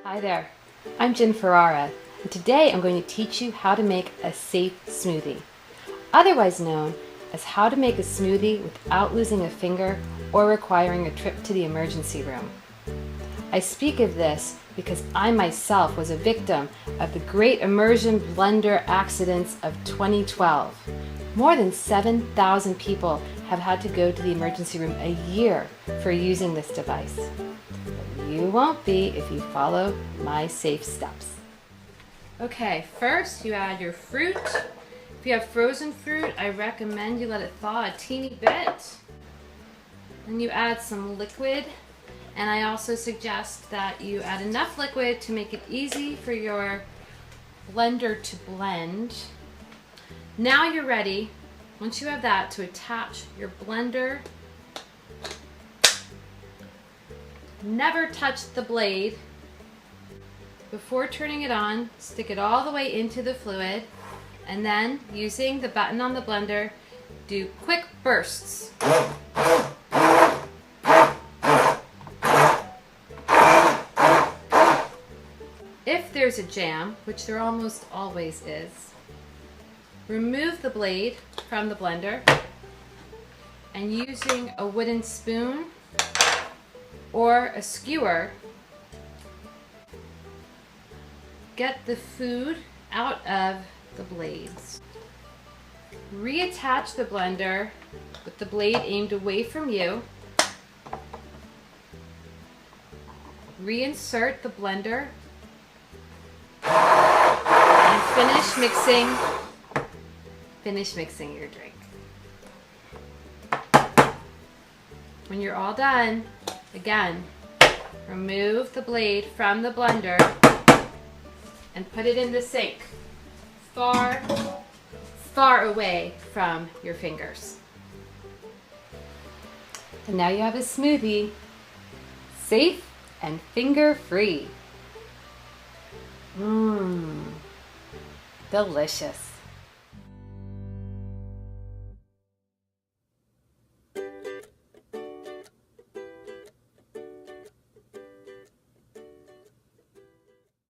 Hi there, I'm Jen Ferrara, and today I'm going to teach you how to make a safe smoothie, otherwise known as how to make a smoothie without losing a finger or requiring a trip to the emergency room. I speak of this because I myself was a victim of the Great Immersion Blender accidents of 2012. More than 7,000 people have had to go to the emergency room a year for using this device. But you won't be if you follow my safe steps. Okay, first you add your fruit. If you have frozen fruit, I recommend you let it thaw a teeny bit. Then you add some liquid, and I also suggest that you add enough liquid to make it easy for your blender to blend. Now you're ready, once you have that, to attach your blender. Never touch the blade. Before turning it on, stick it all the way into the fluid, and then using the button on the blender, do quick bursts. If there's a jam, which there almost always is, remove the blade from the blender, and using a wooden spoon or a skewer, get the food out of the blades. Reattach the blender with the blade aimed away from you. Reinsert the blender and finish mixing your drink. When you're all done, again, remove the blade from the blender and put it in the sink, far away from your fingers. And now you have a smoothie, safe and finger-free. Delicious.